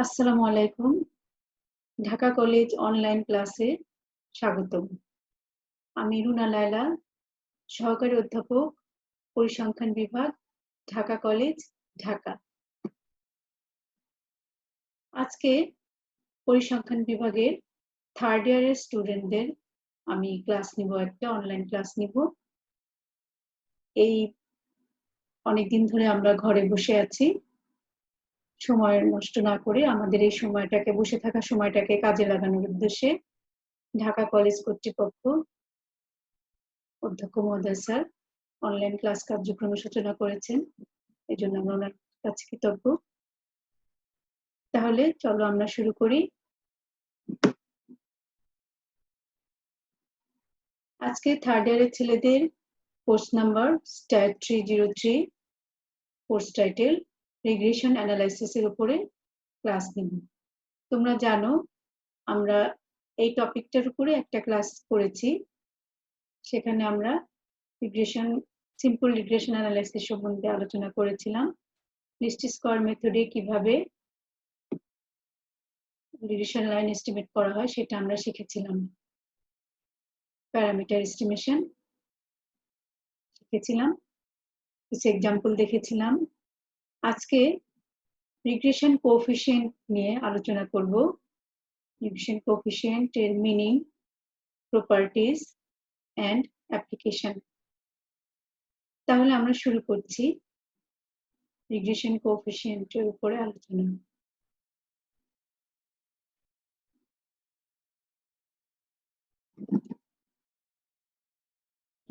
আসসালামু আলাইকুম। Dhaka college online ক্লাসে স্বাগতম। আমি রুনা লায়লা, সহকারী অধ্যাপক, পরিসংখ্যান বিভাগ, ঢাকা কলেজ, ঢাকা। আজকে পরিসংখ্যান বিভাগের থার্ড ইয়ারের স্টুডেন্টদের আমি ক্লাস নিব, একটা অনলাইন ক্লাস নিব। এই অনেকদিন ধরে আমরা ঘরে বসে আছি। সময় নষ্ট না করে আমাদের এই সময়টাকে, বসে থাকা সময়টাকে কাজে লাগানোর উদ্দেশ্যে ঢাকা কলেজ কর্তৃপক্ষ, অধ্যক্ষ মহোদয় স্যার অনলাইন ক্লাস কার্যক্রমের সূচনা করেছেন। এই জন্য আমরা ওনার কাছে কৃতজ্ঞ। তাহলে চলো আমরা শুরু করি। আজকে থার্ড ইয়ারের ছেলেদের course number stat 303, course title regression analysis এর উপরে ক্লাস নিব। তোমরা জানো আমরা এই টপিকটার উপরে একটা ক্লাস করেছি। সেখানে আমরা রিগ্রেশন, সিম্পল রিগ্রেশন অ্যানালাইসিস সম্বন্ধে আলোচনা করেছিলাম। লিস্ট স্কোয়ার মেথডে কিভাবে রিগ্রেশন লাইন এস্টিমেট করা হয় সেটা আমরা শিখেছিলাম। প্যারামিটার এস্টিমেশন শিখেছিলাম, কিছু এক্সাম্পল দেখেছিলাম। আজকে রিগ্রেশন কোএফিসিয়েন্ট নিয়ে আলোচনা করব। রিগ্রেশন কোএফিসিয়েন্ট এর মিনিং, প্রপার্টিজ এন্ড অ্যাপ্লিকেশন। তাহলে আমরা শুরু করছি রিগ্রেশন কোএফিসিয়েন্ট এর উপরে আলোচনা।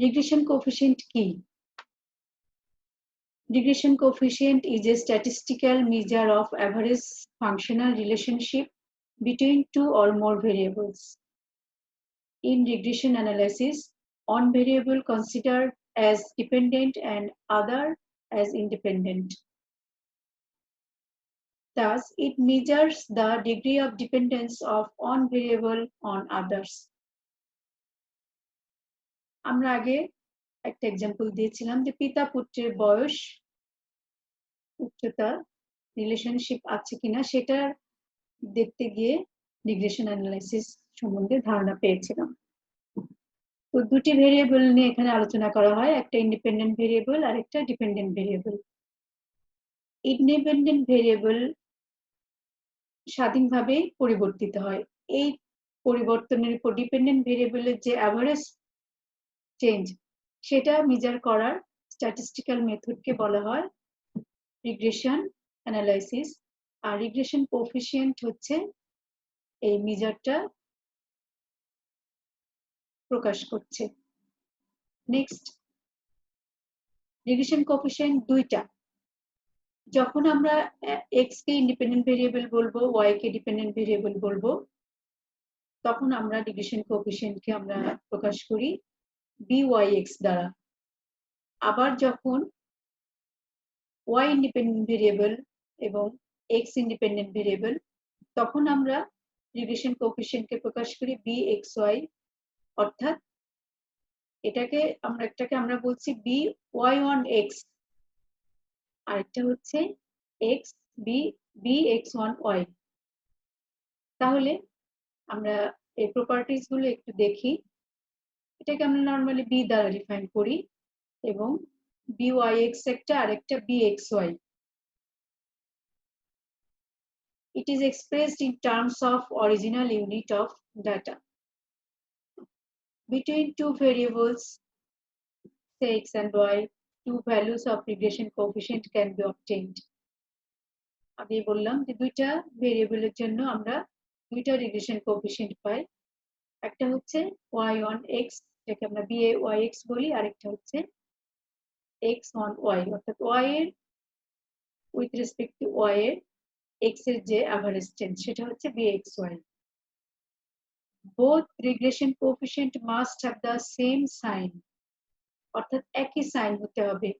রিগ্রেশন কোএফিসিয়েন্ট কি? Regression coefficient is a statistical measure of average functional relationship between two or more variables. In regression analysis, one variable considered as dependent and other as independent. Thus, it measures the degree of dependence of one variable on others. আমরা আগে একটা example দিয়েছিলাম যে পিতা পুত্রের বয়স, উচ্চতা relationship আছে কিনা সেটা দেখতে গিয়ে রিগ্রেশন অ্যানালাইসিস সম্বন্ধে ধারণা পেয়েছিলাম। তো দুটি ভেরিয়েবল নিয়ে এখানে আলোচনা করা হয়, একটা ইন্ডিপেন্ডেন্ট ভেরিয়েবল আর একটা ডিপেন্ডেন্ট ভেরিয়েবল। ইন্ডিপেন্ডেন্ট ভেরিয়েবল স্বাধীনভাবে পরিবর্তিত হয়। এই পরিবর্তনের উপর ডিপেন্ডেন্ট ভেরিয়েবলের যে অ্যাভারেজ চেঞ্জ সেটা মেজার করার স্ট্যাটিস্টিক্যাল মেথডকে বলা হয় রিগ্রেশন অ্যানালাইসিস। আর রিগ্রেশন কোএফিসিয়েন্ট হচ্ছে এই মেজারটা প্রকাশ করছে। নেক্সট, রিগ্রেশন কোএফিসিয়েন্ট দুইটা। যখন আমরা এক্স কে ইন্ডিপেন্ডেন্ট ভেরিয়েবল বলবো, ওয়াই কে ডিপেন্ডেন্ট ভেরিয়েবল বলবো, তখন আমরা রিগ্রেশন কোএফিসিয়েন্টকে আমরা প্রকাশ করি byx দ্বারা। আবার যখন ওয়াই ইন্ডিপেন্ডেন্ট ভেরিয়েবল এবং এক্স ইন্ডিপেন্ডেন্ট ভেরিয়েবল, তখন আমরা রিগ্রেশন কোএফিসিয়েন্টকে প্রকাশ করি bxy, অর্থাৎ একটাকে আমরা বলছি by1x, আরেকটা হচ্ছে x bx1y। তাহলে আমরা এই প্রপার্টিজ গুলো একটু দেখি। এটাকে আমরা নরমালি b দ্বারা ডিফাইন করি এবং byx একটা আরেকটা bxy। It is expressed in terms of original unit of data. Between two variables, say x and y, two values of regression coefficient can be obtained. আমি বললাম যে দুইটা ভেরিয়েবলের জন্য আমরা দুইটা রিগ্রেশন কোএফিসিয়েন্ট পাই। একটা হচ্ছে y1x, যেটাকে আমরা byx বলি, আরেকটা হচ্ছে x1y, অর্থাৎ y এর উইথ রেসপেক্ট টু y এর x এর যে অ্যাভারেজ চেঞ্জ সেটা হচ্ছে bxy. Both regression coefficient must have the same sign, অর্থাৎ একই সাইন হতে হবে।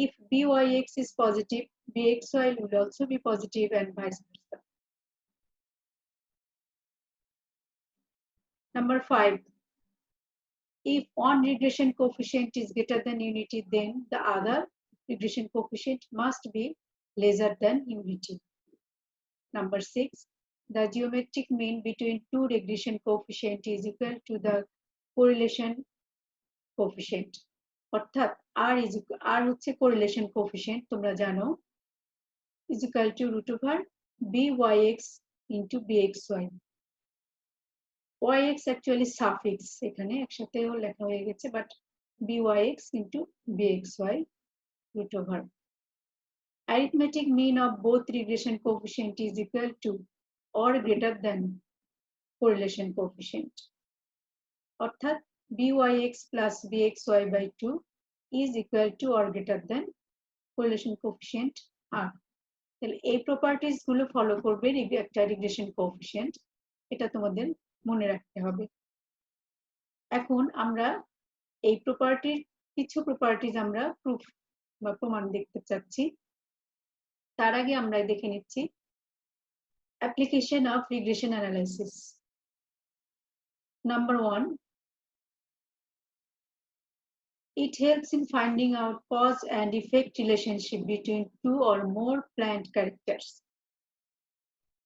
If byx is positive, bxy will also be positive and vice versa. Number 5. If one regression coefficient is greater than unity, then the other regression coefficient must be lesser than unity. Number 6, the geometric mean between two regression coefficient is equal to the correlation coefficient. অর্থাৎ r হচ্ছে correlation coefficient, তোমরা জানো, is equal to root over byx into bxy. yx actually suffix এখানে একসাথেও লেখা হয়ে গেছে, but byx into bxy root over. Arithmetic mean of both regression coefficient is equal to or greater than correlation coefficient. অর্থাৎ byx plus bxy by 2 is equal to or greater than correlation coefficient r. তাহলে এই properties গুলো follow করবে একটা regression coefficient, এটা তোমাদের মনে রাখতে হবে। এখন আমরা এই প্রপার্টির কিছু প্রপার্টিজ আমরা প্রুফ বা প্রমাণ দেখতে চাচ্ছি। তার আগে আমরা দেখে নিচ্ছি application of regression analysis. Number 1, it helps in finding out cause and effect relationship between two or more plant characters.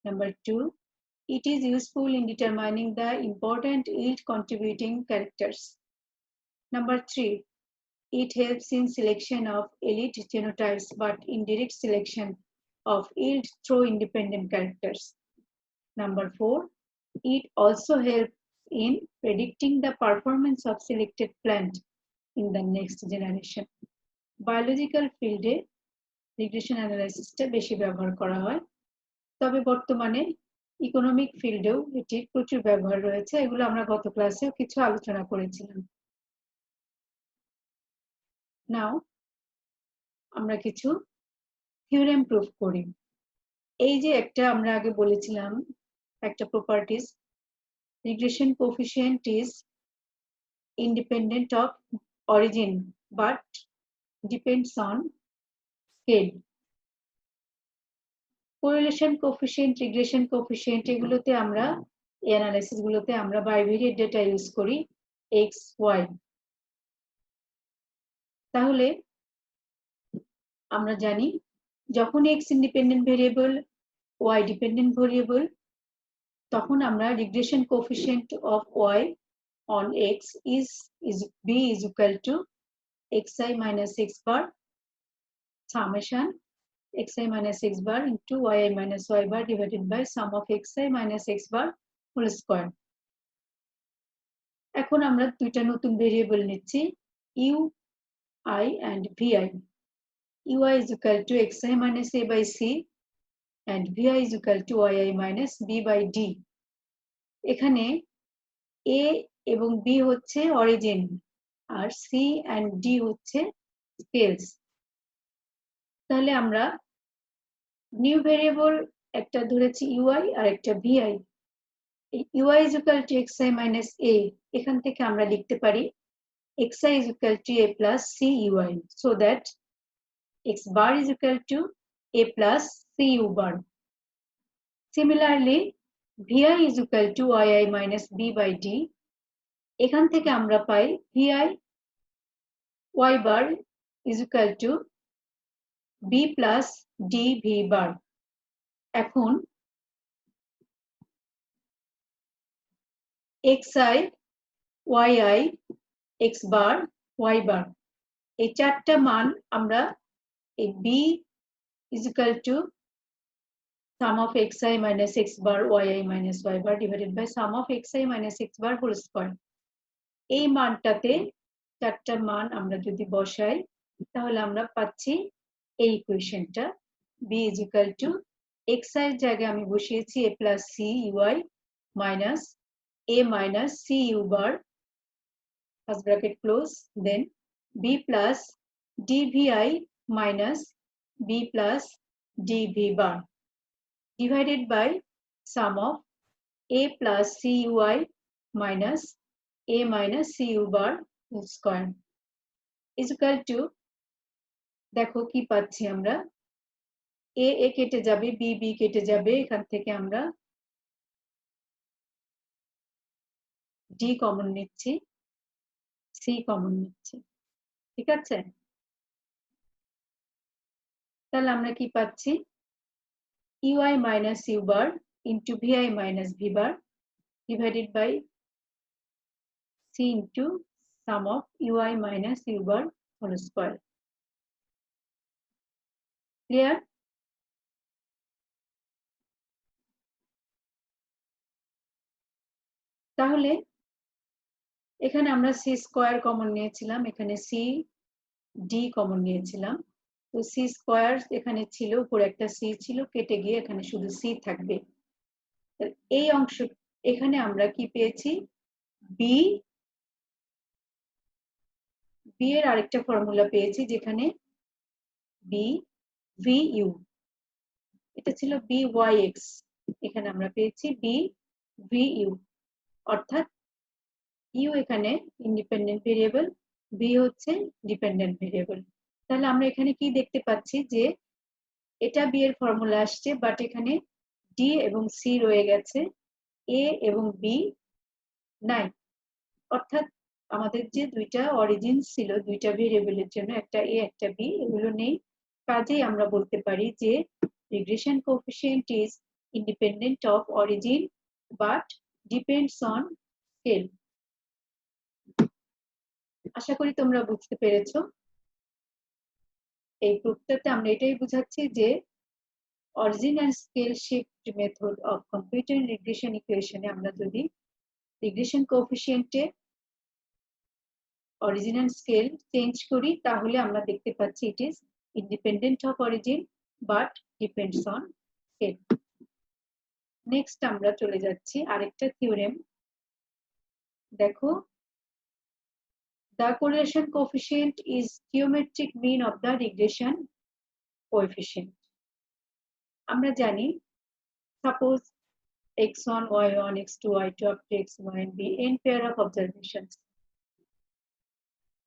Number 2, it is useful in determining the important yield contributing characters. Number 3, it helps in selection of elite genotypes but indirect selection of yield through independent characters. Number 4, it also helps in predicting the performance of selected plant in the next generation. Biological field A regression অ্যানালাইসিসটা বেশি ব্যবহার করা হয়, তবে বর্তমানে economic ফিল্ডেও এটি প্রচুর ব্যবহার রয়েছে। এগুলো আমরা গত ক্লাসেও কিছু আলোচনা করেছিলাম। নাও আমরা কিছু থিওরেম প্রুফ করি। এই যে একটা আমরা আগে বলেছিলাম একটা properties, regression coefficient is independent of origin but depends on scale. Correlation coefficient, regression coefficient এগুলোতে আমরা এই অ্যানালাইসিস গুলোতে আমরা বাইভেরিয়েট ডেটা ইউজ করি x y। তাহলে আমরা জানি যখন x independent variable, y dependent variable, তখন আমরা regression coefficient of y on x is b is equal to xi minus x bar summation xi minus x bar into yi minus y bar divided by sum of xi minus x bar whole square. এখন আমরা দুইটা নতুন variable নিচ্ছি u I and vi. ui is equal to xi minus a by c and vi is equal to yi minus b by d. এখানে a এবং b হচ্ছে origin আর c and d হচ্ছে স্কেলস। তাহলে আমরা new variable একটা ধরেছি ui আর একটা vi। ui is equal to xi minus a, এখান থেকে আমরা লিখতে পারি xi is equal to a plus c ui, so that x bar is equal to a plus c u bar. Similarly, vi is equal to yi minus b by d. এখান থেকে আমরা পাই vi y bar is equal to b plus d v bar. এখন xi, yi, x bar, y bar এই চারটা মান আমরা এই b is equal to sum of xi minus x bar yi minus y bar divided by sum of xi minus x bar whole square, এই মানটাতে চারটা মান আমরা যদি বসাই তাহলে আমরা পাচ্ছি এই ইকুয়েশনটা b is equal to xi এর জায়গায় আমি বসিয়েছি a plus c ui minus a minus c u bar first bracket close, then b plus dvi minus b plus dv bar divided by sum of a plus cui minus a minus cu bar whole square is equal to, দেখো কি পাচ্ছি আমরা, a a কেটে যাবে, b b কেটে যাবে, এখান থেকে আমরা d কমন নিচ্ছি, c কমন নিচ্ছি, ঠিক আছে? তাহলে আমরা কি পাচ্ছি, ui minus u bar into vi minus v bar divided by c into sum of ui minus u bar whole square. Clear? তাহলে এখানে আমরা c স্কয়ার কমন নিয়েছিলাম, এখানে c d কমন নিয়েছিলাম। তো c স্কয়ার এখানে ছিল, উপরে একটা c ছিল, কেটে গিয়ে এখানে শুধু c থাকবে। এই অংশ এখানে আমরা কি পেয়েছি, b এর আরেকটা ফর্মুলা পেয়েছি যেখানে b vu, এটা ছিল byx, এখানে আমরা পেয়েছি b vu, অর্থাৎ u এখানে ইন্ডিপেন্ডেন্ট ভেরিয়েবল, b হচ্ছে ডিপেন্ডেন্ট ভেরিয়েবল। তাহলে আমরা এখানে কি দেখতে পাচ্ছি যে এটা b এর ফর্মুলা আসছে, বাট এখানে d এবং c রয়ে গেছে, a এবং b নাই। অর্থাৎ আমাদের যে দুইটা অরিজিন ছিল দুইটা ভেরিয়েবলের জন্য, একটা a একটা b, এগুলো নেই। কাজেই আমরা বলতে পারি যে regression coefficient is independent of origin but depends on scale. আশা করি তোমরা বুঝতে পেরেছো। এই প্রুফটাতে আমরা এটাই বুঝাচ্ছি যে origin and scale shift method of computer regression ইকুয়েশনে আমরা যদি রিগ্রেশন কোএফিসিয়েন্টে অরিজিন এন্ড স্কেল চেঞ্জ করি, তাহলে আমরা দেখতে পাচ্ছি it is independent of origin but depends on scale. Next আমরা চলে যাচ্ছি আরেকটা থিওরেম। দেখো, the correlation coefficient is geometric mean of the regression coefficient. আমরা জানি, suppose x1 y1 x2 y2 up to x1 be n pair of observations.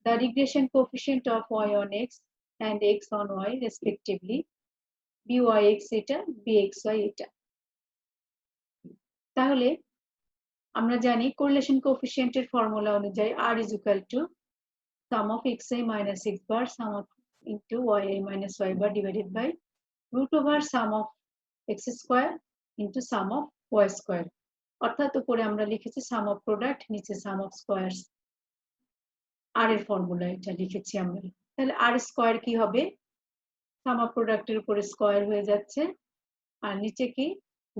The regression coefficient of y on x and x on y respectively byx এটা bxy এটা। তাহলে আমরা জানি correlation coefficient এর formula অনুযায়ী r is equal to sum of xi minus x bar sum of into yi minus y bar divided by root over sum of x square into sum of y square। অর্থাৎ উপরে আমরা লিখেছি sum of product, নিচে sum of squares, r এর formula এটা লিখেছি আমরা। তাহলে r স্কয়ার কি হবে, সাম অফ প্রোডাক্টের উপরে স্কয়ার হয়ে যাচ্ছে আর নিচে কি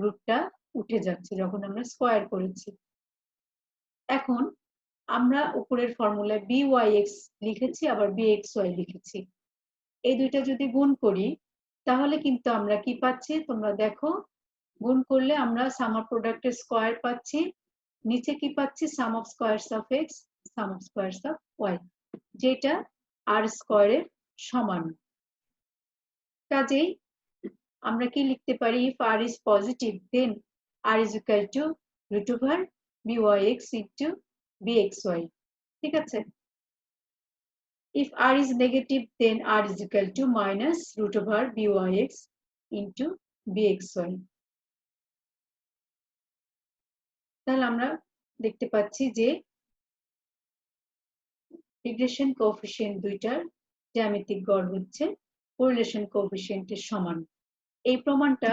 রুটটা উঠে যাচ্ছে যখন আমরা স্কয়ার করেছি। এখন আমরা উপরের ফর্মুলা byx লিখেছি আবার bxy লিখেছি, এই দুইটা যদি গুণ করি তাহলে কিন্তু আমরা কি পাচ্ছি তোমরা দেখো, গুণ করলে আমরা সাম অফ প্রোডাক্টের স্কয়ার পাচ্ছি, নিচে কি পাচ্ছি sum of squares of x sum of squares of y, যেটা r স্কয়ারের সমান। কাজেই আমরা কি লিখতে পারি, if r is positive then r is equal to root over byx into bxy, ঠিক আছে। if r is negative then r is equal to minus root over byx into bxy। তাহলে আমরা দেখতে পাচ্ছি যে রিগ্রেশন কোএফিসিয়েন্ট দুইটার জ্যামিতিক গড় হচ্ছে কোরিলেশন কোএফিসিয়েন্টের সমান। এই প্রমাণটা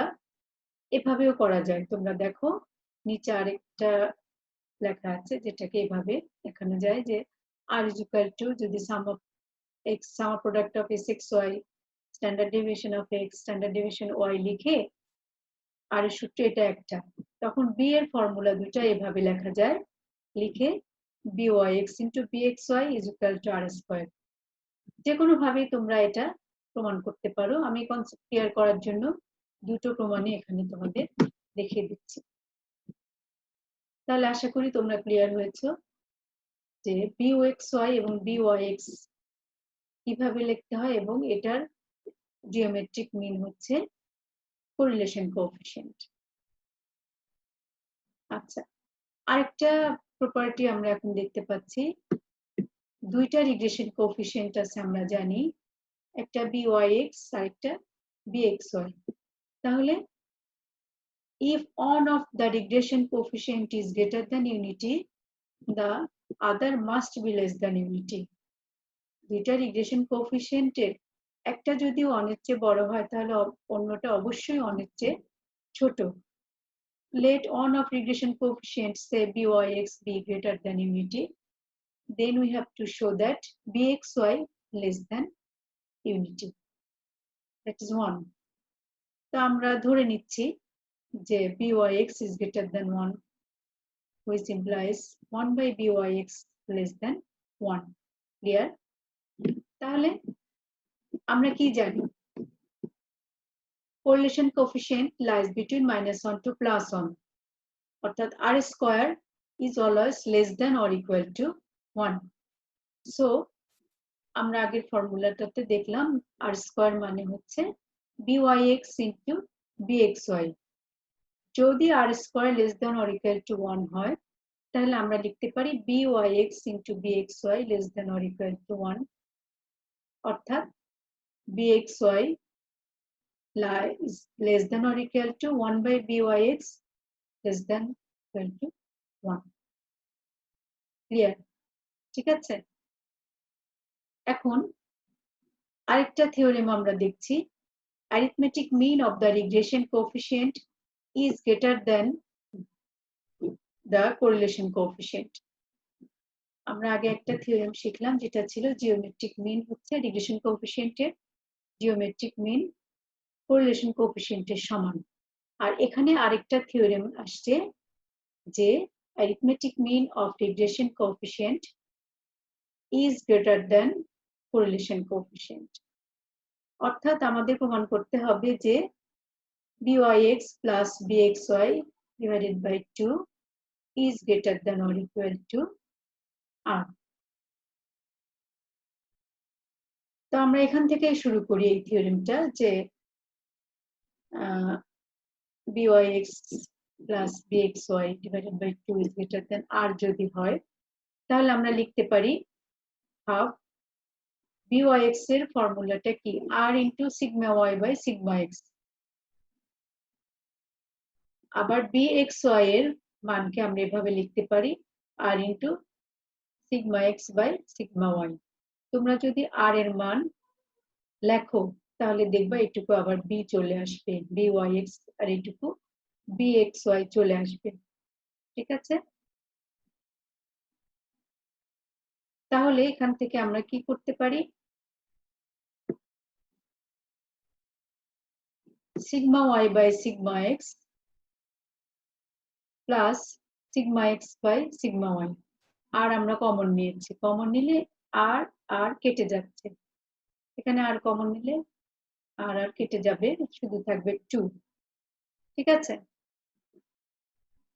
এভাবেও করা যায়, তোমরা দেখো নিচে আরেকটা লেখা আছে যেটাকে এভাবে দেখানো যায় যে r is equal to যদি sum of x sum product of sxy standard deviation of x standard deviation y লিখে আর এর সূত্র এটা একটা, তখন b এর ফর্মুলা দুটো এভাবে লেখা যায়, লিখে byx into bxy is equal to r square। যে কোনো ভাবে তোমরা এটা প্রমাণ করতে পারো, আমি কনসেপ্ট ক্লিয়ার করার জন্য দুটো প্রমাণই এখানে তোমাদের দেখিয়ে দিচ্ছি। তাহলে আশা করি তোমরা ক্লিয়ার হয়েছো যে byxy এবং byx কিভাবে লিখতে হয় এবং এটার জিওমেট্রিক মিন হচ্ছে কোরিলেশন কোএফিসিয়েন্ট। আচ্ছা, আরেকটা প্রপার্টি আমরা এখন দেখতে পাচ্ছি, দুইটা রিগ্রেশন কোএফিসিয়েন্ট আছে আমরা জানি, একটা byx আর একটা bxy। তাহলে if one of the regression coefficient is greater than unity the other must be less than unity। দুইটা রিগ্রেশন কোএফিসিয়েন্টের একটা যদি 1 এর চেয়ে বড় হয় তাহলে অন্যটা অবশ্যই 1 এর চেয়ে ছোট। Let one of regression coefficients say byx be greater than unity. Then we have to show that bxy less than unity. That is 1. তো আমরা ধরে নিচ্ছি যে byx is greater than 1, which implies 1 by byx less than 1. Clear? তাহলে আমরা কি জানি? Correlation coefficient lies between -1 to +1. অর্থাৎ r square is always less than or equal to 1. So আমরা আগের ফর্মুলাটাতে দেখলাম r square মানে হচ্ছে byx into bxy. যদি r square less than or equal to 1 হয় তাহলে আমরা লিখতে পারি byx into bxy less than or equal to 1. অর্থাৎ bxy is less than or equal to 1 by byx less than equal to 1. Clear? ঠিক আছে? এখন আরেকটা থিওরেম আমরা দেখছি, arithmetic mean of the regression coefficient is greater than the correlation coefficient. আমরা আগে একটা থিওরেম শিখলাম যেটা ছিল জিওমেট্রিক মিন হচ্ছে রিগ্রেশন কোএফিসিয়েন্টের জিওমেট্রিক মিন কোরিলেশন কোএফিসিয়েন্টের সমান। আর এখানে আরেকটা থিওরেম আসছে যে arithmetic mean of regression coefficient is greater than correlation coefficient. অর্থাৎ আমাদের প্রমাণ করতে হবে যে byx plus bxy divided by 2 is greater than or equal to r. তো আমরা এখান থেকে শুরু করি এই থিওরেমটা যে byx plus bxy divided by 2 is greater than r যদি হয় তাহলে আমরা লিখতে পারি half byx এর ফর্মুলাটা কি r into sigma y by sigma x, আবার bxy এর মানকে আমরা এভাবে লিখতে পারি r into sigma x by sigma y. তোমরা যদি r এর মান লেখো তাহলে দেখবা এটুকু আবার b চলে আসবে, byx আর এটুকু bxy চলে আসবে। ঠিক আছে? তাহলে এখান থেকে আমরা কি করতে পারি? sigma y by sigma x plus sigma x by sigma y. আর আমরা কমন নিয়েছি, কমন নিলে আর আর কেটে যাচ্ছে, এখানে আর কমন নিলে আর আর কেটে যাবে, শুধু থাকবে 2। ঠিক আছে?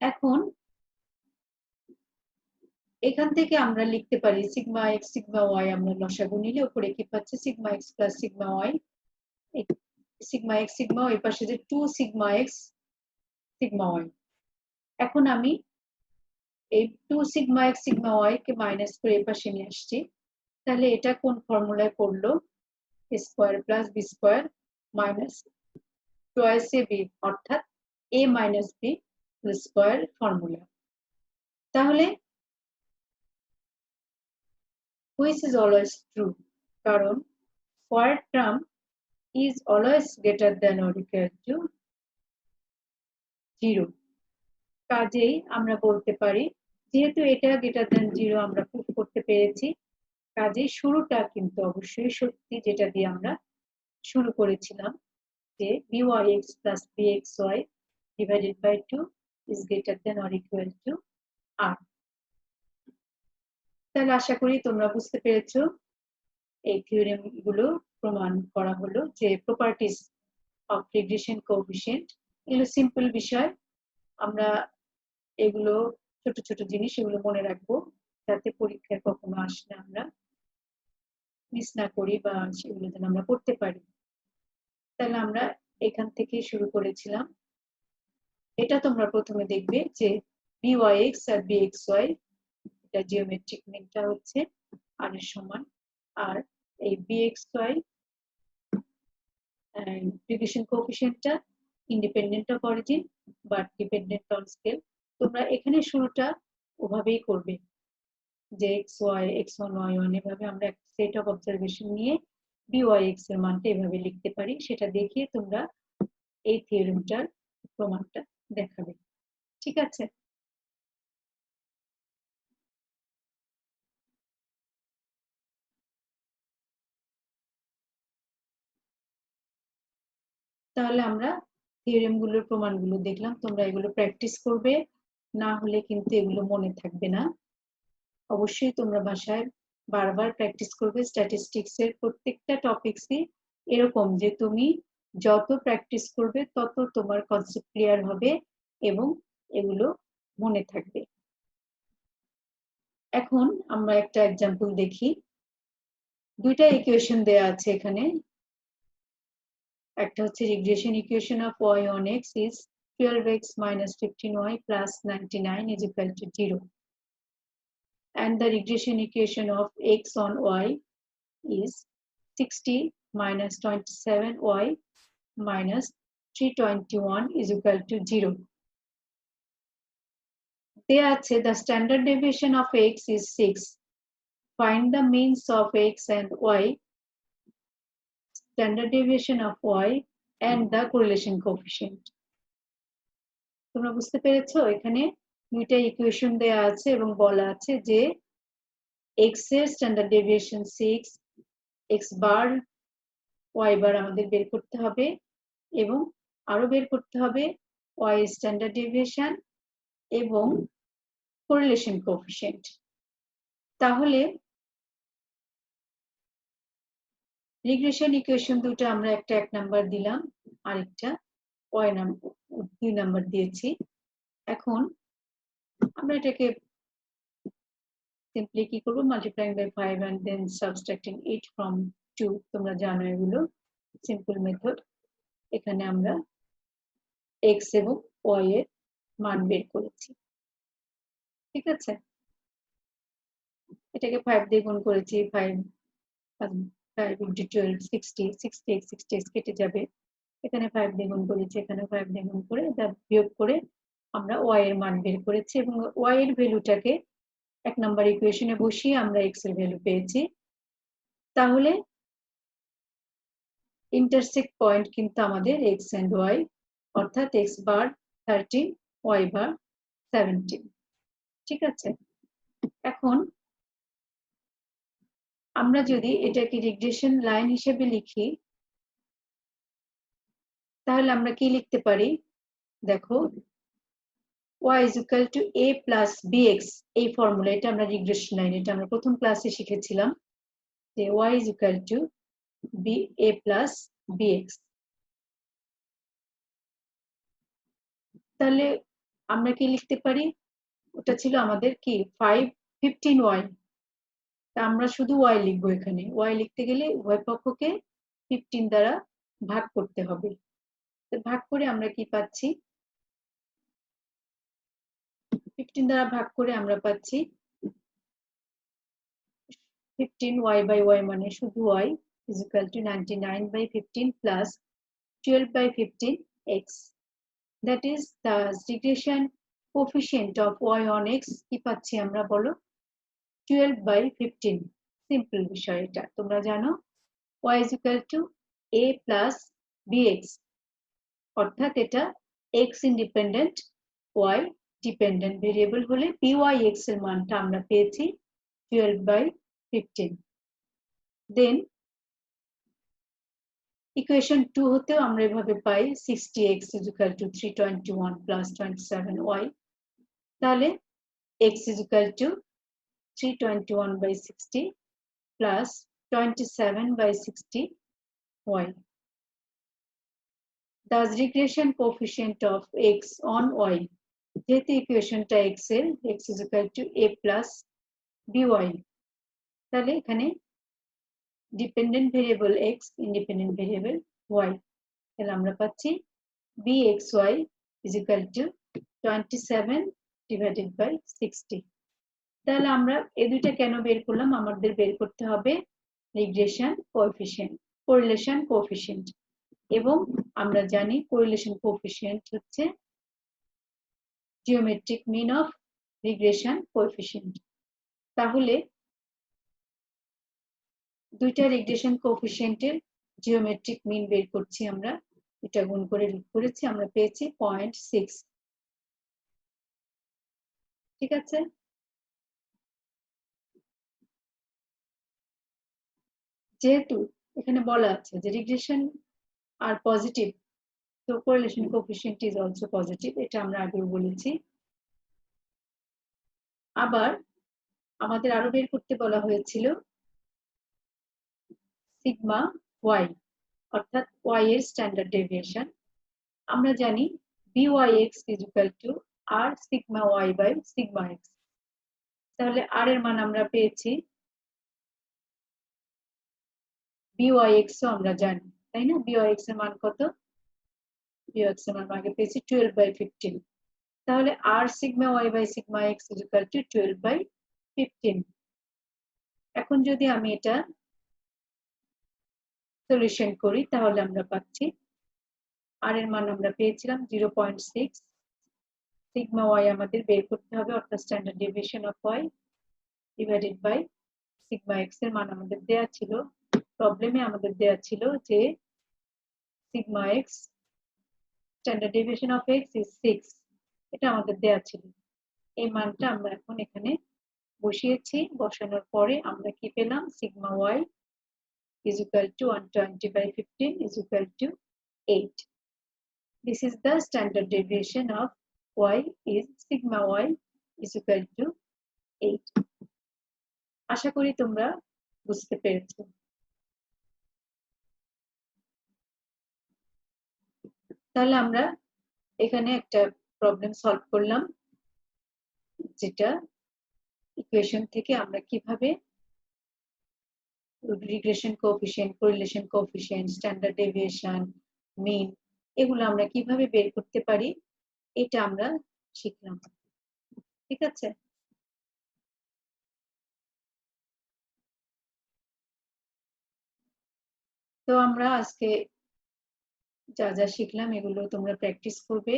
এখন এখান থেকে আমরা লিখতে পারি সিগমা এক্স সিগমা ওয়াই আমরা লসাগু নিলে উপরে কি পাচ্ছি sigma x plus sigma y, sigma x sigma ওই পাশে যে 2 সিগমা এক্স সিগমা ওয়াই। এখন আমি এই 2 সিগমা এক্স সিগমা ওয়াই কে মাইনাস করে এই পাশে নিয়ে আসছি, তাহলে এটা কোন ফর্মুলায় পড়লো? a square plus b square minus twice a b, অর্থাৎ a minus b square formula. তাহলে which is always true, কারণ square term is always greater than or equal to 0। কাজেই আমরা বলতে পারি যেহেতু এটা greater than 0 আমরা প্রুফ করতে পেরেছি, কাজেই শুরুটা কিন্তু অবশ্যই সত্যি, যেটা দিয়ে আমরা শুরু করেছিলাম যে byx plus bxy divided by 2 is greater than or equal to r। তাহলে আশা করি তোমরা বুঝতে পেরেছো এই থিওরেম গুলো প্রমাণ করা হলো যে প্রপার্টিজ অফ রিগ্রেশন কোএফিসিয়েন্ট, এগুলো সিম্পল বিষয়, আমরা এগুলো ছোট ছোট জিনিস এগুলো মনে রাখবো যাতে পরীক্ষায় কখনো আসলে আমরা মিস না করি বা সেগুলো যেন আমরা করতে পারি। তাহলে আমরা এখান থেকে শুরু করেছিলাম, এটা তোমরা প্রথমে দেখবে যে byx আর bxy এটা জিওমেট্রিক মিনটা হচ্ছে r এর সমান, আর এই bxy রিগ্রেশন কোএফিসিয়েন্টটা independent of origin but dependent on scale. তোমরা এখানে শুরুটা ওভাবেই করবে যে xy x1 y1 এভাবে আমরা একটা সেট অফ অবজারভেশন নিয়ে byx এর মানটা এভাবে লিখতে পারি, সেটা দেখিয়ে তোমরা এই থিওরেমটার প্রমাণটা দেখাবে। ঠিক আছে? তাহলে আমরা থিওরেমগুলোর প্রমাণগুলো দেখলাম, তোমরা এগুলো প্র্যাকটিস করবে, না হলে কিন্তু এগুলো মনে থাকবে না। অবশ্যই তোমরা বাসায় বারবার প্র্যাকটিস করবে। স্ট্যাটিস্টিক্সের প্রত্যেকটা টপিকসই এরকম যে তুমি যত প্র্যাকটিস করবে তত তোমার কনসেপ্ট ক্লিয়ার হবে এবং এগুলো মনে থাকবে। এখন আমরা একটা এক্সাম্পল দেখি। দুইটা ইকুয়েশন দেয়া আছে এখানে। একটা হচ্ছে regression equation of y on x is 12x minus 15y plus 99 is equal to 0. And the regression equation of x on y is 60 minus 27y minus 321 is equal to 0. দেয়া আছে the standard deviation of x is 6. Find the means of x and y, standard deviation of y and the correlation coefficient. তোমরা বুঝতে পেরেছো? এখানে দুইটা equation দেয়া আছে এবং বলা আছে যে x এর স্ট্যান্ডার্ড ডেভিয়েশন 6, x বার y বার আমাদের বের করতে হবে এবং আরো বের করতে হবে y স্ট্যান্ডার্ড ডেভিয়েশন এবং কোরিলেশন কোএফিসিয়েন্ট। তাহলে রিগ্রেশন ইকুয়েশন দুটো আমরা একটা 1 নাম্বার দিলাম, আরেকটা y নাম্বার 2 নাম্বার দিয়েছি। এখন আমরা এটাকে সিম্পলি কি করব, multiplying by 5 and then subtracting it from 2। তোমরা জানো এগুলো সিম্পল মেথড। এখানে আমরা x এবং y এর মান বের করেছি। ঠিক আছে? এটাকে 5 দিয়ে গুণ করেছি, 5 into 12 60, 60x 60x কেটে যাবে। এখানে 5 দিয়ে গুণ করেছি, এখানে 5 দিয়ে গুণ করে এটা বিয়োগ করে আমরা y এর মান বের করেছি এবং y এর ভ্যালুটাকে 1 নাম্বার ইকুয়েশনে বসিয়ে আমরা x এর ভ্যালু পেয়েছি। তাহলে ইন্টারসেক্ট পয়েন্ট কিন্তু আমাদের x and y, অর্থাৎ x বার 13, y বার 17। ঠিক আছে? এখন আমরা যদি এটাকে রিগ্রেশন লাইন হিসেবে লিখি তাহলে আমরা কি লিখতে পারি? দেখো, y is equal to a plus bx, এই ফর্মুলা, এটা আমরা রিগ্রেশন লাইন, এটা আমরা প্রথম ক্লাসে শিখেছিলাম যে y is equal to a plus bx। তাহলে আমরা কি লিখতে পারি? ওটা ছিল আমাদের কি 15y, তা আমরা শুধু y লিখবো। এখানে y লিখতে গেলে উভয় পক্ষকে 15 দ্বারা ভাগ করতে হবে। তো ভাগ করে আমরা কি পাচ্ছি? 15 দ্বারা ভাগ করে আমরা পাচ্ছি 15y by y মানে শুধু y is equal to 99 by 15 plus 12 by 15x. That is the regression coefficient of y on x কি পাচ্ছি আমরা বলো? 12 by 15। সিম্পল বিষয় এটা, তোমরা জানো y is equal to a plus bx, অর্থাৎ এটা x independent y dependent variable হলে byx এর মানটা আমরা পেয়েছি 12 by 15। দেন ইকুয়েশন 2 হতেও আমরা এভাবে পাই 60x is equal to 321 plus 27y। তাহলে x is equal to 321 by 60 plus 27 by 60y. Thus regression coefficient of x on y, যেহেতু ইকুয়েশনটা x এর, x is equal to a plus by, তাহলে এখানে dependent variable x, independent variable y, তাহলে আমরা পাচ্ছি bxy is equal to 27 divided by 60। তাহলে আমরা এই দুইটা কেন বের করলাম? আমাদের বের করতে হবে রিগ্রেশন কোএফিসিয়েন্ট, কোরিলেশন কোএফিসিয়েন্ট, এবং আমরা জানি কোরিলেশন কোএফিসিয়েন্ট হচ্ছে geometric mean of regression coefficient. তাহলে দুইটা রিগ্রেশন কোএফিসিয়েন্টের জিওমেট্রিক মিন বের করছি আমরা। এটা গুণ করে লিখ করেছি, আমরা পেয়েছি 0.6। ঠিক আছে, যেহেতু এখানে বলা আছে যে রিগ্রেশন আর পজিটিভ, তো correlation coefficient is also positive, এটা আমরা আগেও বলেছি। আবার আমাদের আরো বের করতে বলা হয়েছিল সিগমা ওয়াই, অর্থাৎ ওয়াই এর স্ট্যান্ডার্ড ডেভিয়েশন। আমরা জানি byx is equal to r sigma y by sigma x। তাহলে r এর মান আমরা পেয়েছি, byx ও আমরা জানি, তাই না? byx এর মান কত? byx এর মান আগে পেয়েছি 12/15। তাহলে r sigma y by sigma x is equal to 12/15। এখন যদি আমি এটা সলিউশন করি তাহলে আমরা পাচ্ছি r এর মান আমরা পেয়েছিলাম 0.6, সিগমা y আমাদের বের করতে হবে, অর্থাৎ standard deviation of y divided by sigma x এর মান আমাদের দেয়া ছিল, প্রবলেমে আমাদের দেয়া ছিল যে sigma x standard deviation of x is 6, এটা আমাদের দেয়া ছিল। এই মানটা আমরা এখন এখানে বসিয়েছি, বসানোর পরে আমরা কি পেলাম? Sigma y is equal to 120/15 is equal to 8. This is the standard deviation of y is sigma y is equal to 8. আশা করি তোমরা বুঝতে পেরেছো। তাহলে আমরা এখানে একটা প্রবলেম সলভ করলাম, যেটা ইকুয়েশন থেকে আমরা কিভাবে regression coefficient, correlation coefficient, standard deviation, mean, এগুলো আমরা কিভাবে বের করতে পারি এটা আমরা শিখলাম। ঠিক আছে, তো আমরা আজকে যা যা শিখলাম এগুলো তোমরা প্র্যাকটিস করবে।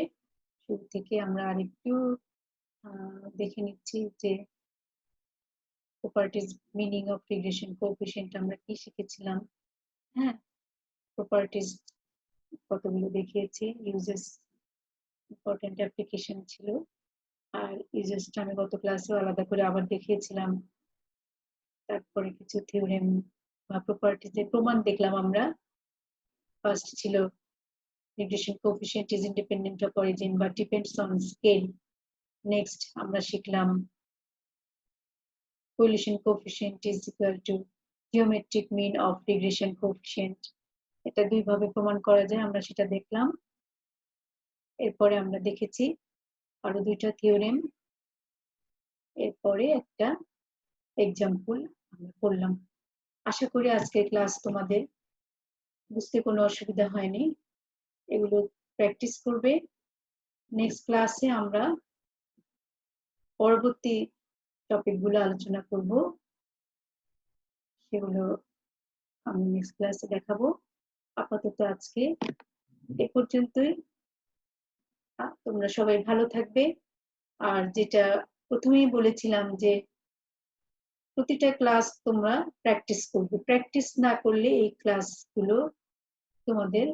শুরু থেকে আমরা আরেকটু দেখে নিচ্ছি যে properties, meaning of regression coefficient আমরা কি শিখেছিলাম। হ্যাঁ, প্রপার্টিজ কতগুলো দেখিয়েছি, ইউজেস ইম্পর্টেন্ট অ্যাপ্লিকেশন ছিল, আর ইউজেসটা আমি গত ক্লাসেও আলাদা করে আবার দেখিয়েছিলাম। তারপরে কিছু থিওরেম বা প্রপার্টিজের প্রমাণ দেখলাম আমরা। ফার্স্ট ছিল regression coefficient is independent of origin বা ডিপেন্ডস অন স্কেল। নেক্সট আমরা শিখলাম correlation coefficient is equal to geometric mean of regression coefficient, এটা দুই ভাবে প্রমাণ করা যায়, আমরা সেটা দেখলাম। এরপরে আমরা দেখেছি আরো দুইটা থিওরেম, এরপরে একটা এক্সাম্পল আমরা করলাম। আশা করি আজকের ক্লাস তোমাদের বুঝতে কোনো অসুবিধা হয়নি, এগুলো প্র্যাকটিস করবে। নেক্সট ক্লাসে আমরা পরবর্তী টপিকগুলো আলোচনা করব, সেগুলো আমি নেক্সট ক্লাসে দেখাবো। আপাতত আজকে এ পর্যন্তই। তোমরা সবাই ভালো থাকবে। আর যেটা প্রথমেই বলেছিলাম যে প্রতিটা ক্লাস তোমরা প্র্যাকটিস করবে, প্র্যাকটিস না করলে এই ক্লাসগুলো তোমাদের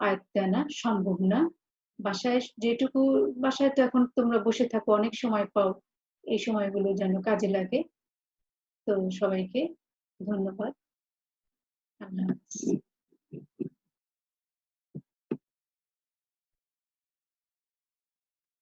আয়ত্তে আনা সম্ভব না। বাসায় যেটুকু, বাসায় তো এখন তোমরা বসে থাকো, অনেক সময় পাও, এই সময়গুলো যেন কাজে লাগে। তো সবাইকে ধন্যবাদ। আল্লাহ হাফেজ।